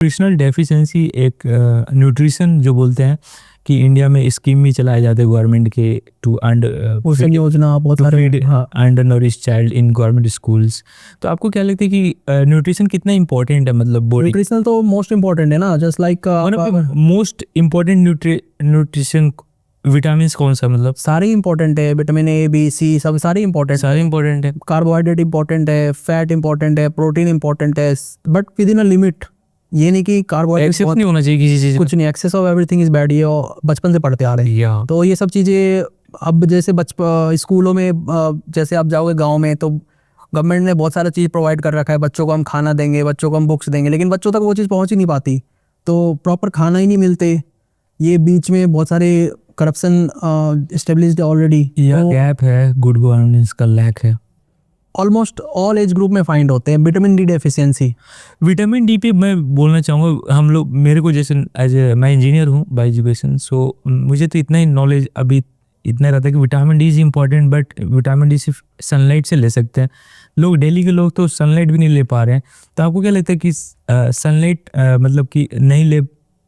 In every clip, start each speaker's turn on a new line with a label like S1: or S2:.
S1: Nutritional deficiency एक nutrition जो बोलते हैं कि इंडिया में स्कीम भी चलाए जाते हैं गवर्नमेंट के टू
S2: पोषण योजना बहुत
S1: टू
S2: सारे
S1: फीड
S2: हाँ
S1: under nourish child in government schools. तो आपको क्या लगता है कि न्यूट्रिशन कितना इंपॉर्टेंट है, मतलब बॉडी
S2: न्यूट्रिशनल तो मोस्ट इम्पोर्टेंट है ना, just like
S1: most important nutrition vitamin कौन सा, मतलब
S2: सारे इंपॉर्टेंट है, विटामिन ए बी सी सब सारे इंपॉर्टेंट,
S1: सारे इंपॉर्टेंट है।
S2: कार्बोहाइड्रेट इंपॉर्टेंट है, फैट इंपॉर्टेंट है, प्रोटीन इंपॉर्टेंट है, but with in a limit. ये नहीं कि कार्बोहाइड्रेट
S1: एक्सेस नहीं होना चाहिए किसी चीज
S2: कुछ नहीं, excess of everything is bad, ये बचपन से पढ़ते आ रहे हैं। तो ये सब चीज़ें अब जैसे स्कूलों में जैसे आप जाओगे गांव में तो गवर्नमेंट ने बहुत सारा चीज़ प्रोवाइड कर रखा है, बच्चों को हम खाना देंगे, बच्चों को हम बुक्स देंगे, लेकिन बच्चों तक वो चीज़ पहुंच ही नहीं पाती, तो प्रॉपर खाना ही नहीं मिलते। ये बीच में बहुत सारे करप्शन एस्टेब्लिश्ड ऑलरेडी,
S1: गैप है, गुड गवर्नेंस का लैक है।
S2: ऑलमोस्ट ऑल एज ग्रुप में फाइंड होते हैं। Vitamin D deficiency,
S1: vitamin D पे मैं बोलना चाहूँगा, हम लोग मेरे को जैसे मैं इंजीनियर हूँ बाय एजुकेशन, सो मुझे तो इतना ही नॉलेज अभी इतना रहता है कि vitamin D is important, but vitamin D सिर्फ सनलाइट से ले सकते हैं लोग। दिल्ली के लोग तो सनलाइट भी नहीं ले पा रहे हैं। तो आपको क्या लगता है कि सनलाइट मतलब कि नहीं ले,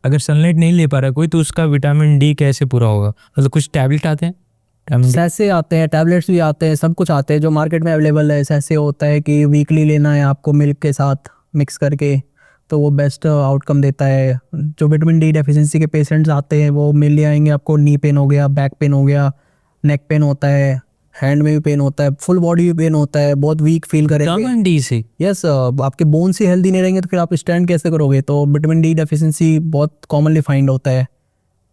S1: अगर सनलाइट नहीं ले पा रहा कोई, तो उसका विटामिन डी कैसे पूरा होगा? मतलब कुछ टैबलेट आते हैं,
S2: सैसे आते हैं, टैबलेट्स भी आते हैं, सब कुछ आते हैं जो मार्केट में अवेलेबल है। सैसे होता है कि वीकली लेना है आपको मिल्क के साथ मिक्स करके, तो वो बेस्ट आउटकम देता है। जो विटामिन डी डेफिशिएंसी के पेशेंट्स आते हैं वो मिल ले आएंगे आपको। नी पेन हो गया, बैक पेन हो गया, नेक पेन होता है, हैंड में भी पेन होता है, फुल बॉडी में पेन होता है, बहुत वीक फील करेंगे
S1: विटामिन डी से।
S2: यस, आपके बोन्स ही हेल्दी नहीं रहेंगे तो फिर आप स्टैंड कैसे करोगे? तो विटामिन डी डेफिशिएंसी बहुत कॉमनली फाइंड होता है।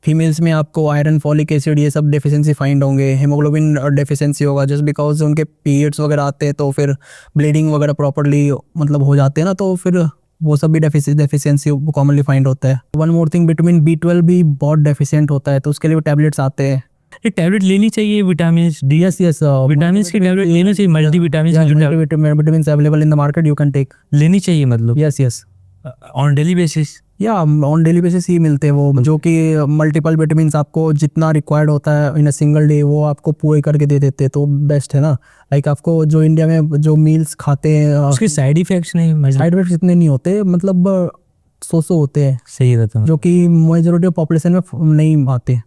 S2: फीमेल्स में आपको आयरन, फॉलिक एसिड ये सब डेफिशिएंसी फाइंड होंगे। हेमोग्लोबिन डेफिशिएंसी होगा, जस्ट बिकॉज उनके पीरियड्स वगैरह आते हैं तो फिर ब्लीडिंग वगैरह प्रॉपरली मतलब हो जाते हैं ना, तो फिर वो सब भी डेफिशिएंसी कॉमनली फाइंड होता है। One more thing, vitamin B12 भी बहुत डेफिशिएंट होता है, तो उसके लिए टैबलेट्स आते हैं।
S1: एक टैबलेट लेनी चाहिए vitamin D?
S2: Yes yes,
S1: vitamin की टैबलेट लेना चाहिए, multi
S2: vitamin available in the market, you can take,
S1: लेनी चाहिए मतलब।
S2: Yes yes,
S1: on daily basis
S2: या ऑन डेली बेसिस ही मिलते हैं वो, जो कि मल्टीपल विटामिन आपको जितना रिक्वायर्ड होता है इन अ सिंगल डे वो आपको पूरे करके दे देते हैं, तो बेस्ट है ना। लाइक आपको जो इंडिया में जो मील्स खाते हैं
S1: उसके साइड इफेक्ट्स नहीं,
S2: साइड इफेक्ट्स इतने नहीं होते, मतलब सो होते हैं,
S1: सही रहता है,
S2: जो कि मेजॉरिटी ऑफ पॉपुलेशन में नहीं आते।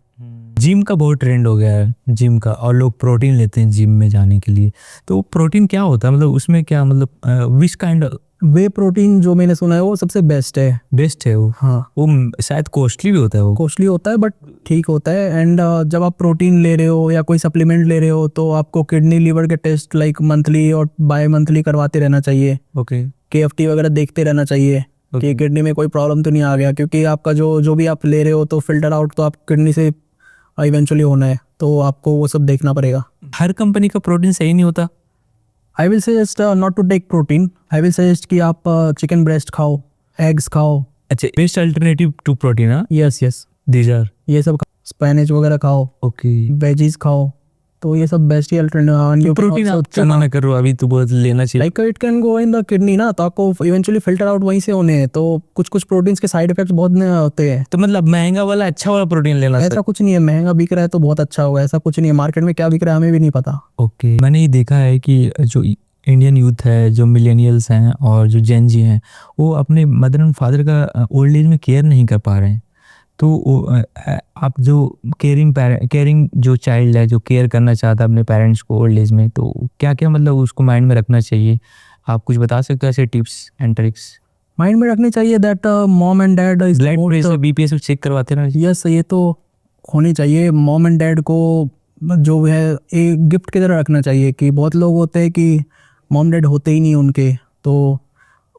S1: जिम का बहुत ट्रेंड हो गया है, जिम का, और लोग प्रोटीन लेते हैं जिम में जाने के लिए। तो प्रोटीन क्या होता है, मतलब उसमें क्या, मतलब विच काइंड
S2: वे प्रोटीन जो मैंने सुना है वो सबसे बेस्ट है।
S1: बेस्ट है वो?
S2: हाँ,
S1: वो शायद कॉस्टली भी होता है, वो
S2: कॉस्टली होता है बट ठीक होता है। एंड जब आप प्रोटीन ले रहे हो या कोई सप्लीमेंट ले रहे हो तो आपको किडनी लिवर के टेस्ट लाइक मंथली और बाय मंथली करवाते रहना चाहिए।
S1: ओके,
S2: KFT वगैरह देखते रहना चाहिए कि किडनी में कोई प्रॉब्लम तो नहीं आ गया, क्योंकि आपका जो भी आप ले रहे हो तो फिल्टर आउट तो आप किडनी से इवेंचुअली होना है, तो आपको वो सब देखना पड़ेगा।
S1: हर कंपनी का प्रोटीन सही नहीं होता।
S2: I will suggest not to take protein. I will suggest कि आप चिकन ब्रेस्ट खाओ, एग्स खाओ।
S1: अच्छा, बेस्ट अल्टरनेटिव टू प्रोटीन? हाँ,
S2: यस यस,
S1: दीज आर
S2: ये सब स्पिनच वगैरह खाओ,
S1: ओके,
S2: वेजीज खाओ, तो ये सब बेस्ट ही अल्टरनेटिव।
S1: प्रोटीन आप मना कर रहे हो अभी, तो बहुत लेना चाहिए।
S2: Like it can go in the kidney ना, तो आपको इवेंचुअली फिल्टर आउट वहीं से होने हैं, तो कुछ प्रोटीन्स के साइड इफेक्ट्स बहुत होते हैं।
S1: तो मतलब महंगा वाला अच्छा वाला प्रोटीन लेना?
S2: ऐसा कुछ नहीं है, महंगा बिक रहा है तो बहुत अच्छा होगा, ऐसा कुछ नहीं है। मार्केट में क्या बिक रहा है हमें भी नहीं पता।
S1: ओके, मैंने ये देखा है कि जो इंडियन यूथ है, जो मिलेनियल्स हैं और जो जेन जी हैं, वो अपने मदर एंड फादर का ओल्ड एज में केयर नहीं कर पा रहे हैं। तो आप जो केयरिंग जो चाइल्ड है, जो केयर करना चाहता है अपने पेरेंट्स को ओल्ड एज में, तो क्या क्या मतलब उसको माइंड में रखना चाहिए? आप कुछ बता सकते हो ऐसे टिप्स एंड ट्रिक्स?
S2: माइंड में रखनी चाहिए that mom and dad is
S1: blood pressure, BP सब चेक करवाते ना?
S2: यस, ये तो होनी चाहिए। मॉम एंड डैड को जो है एक गिफ्ट की तरह रखना चाहिए, कि बहुत लोग होते हैं कि मॉम डैड होते ही नहीं उनके, तो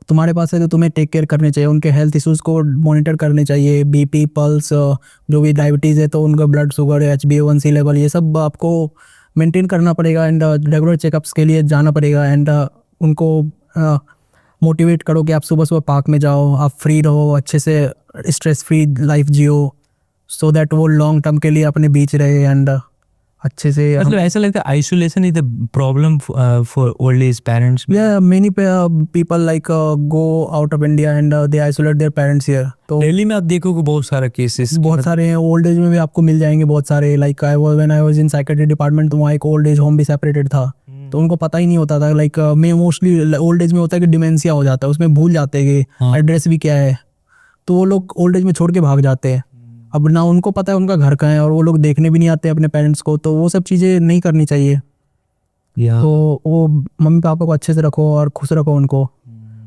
S2: तुम्हारे पास है तो तुम्हें टेक केयर करने चाहिए, उनके हेल्थ इश्यूज़ को मॉनिटर करने चाहिए। बीपी, पल्स, जो भी डायबिटीज़ है तो उनका ब्लड शुगर, HbA1c लेवल, ये सब आपको मेंटेन करना पड़ेगा। एंड रेगुलर चेकअप्स के लिए जाना पड़ेगा। एंड उनको मोटिवेट करो कि आप सुबह सुबह पार्क में जाओ, आप फ्री रहो, अच्छे से stress free life Jio, so that वो लॉन्ग टर्म के लिए अपने बीच रहे एंड अच्छे से।
S1: मतलब ऐसा लगता है isolation is the problem for old age parents?
S2: या many people like go out of India and they isolate their parents here. तो
S1: दिल्ली में आप देखोगे बहुत सारा केसेस,
S2: बहुत सारे हैं, ओल्ड एज में भी आपको मिल जाएंगे बहुत सारे। Like when I was in psychiatry department, तो वहाँ एक ओल्ड एज होम भी सेपरेटेड था, तो उनको पता ही नहीं होता था। लाइक मैं मोस्टली ओल्ड एज में होता है कि डिमेंशिया हो जाता है, उसमें भूल जाते हैं कि एड्रेस भी क्या है, तो वो लोग ओल्ड एज में छोड़ के भाग जाते हैं। अब ना उनको पता है उनका घर कहाँ है, और वो लोग देखने भी नहीं आते अपने पेरेंट्स को, तो वो सब चीज़ें नहीं करनी चाहिए।
S1: या
S2: तो वो मम्मी पापा को अच्छे से रखो और खुश रखो उनको।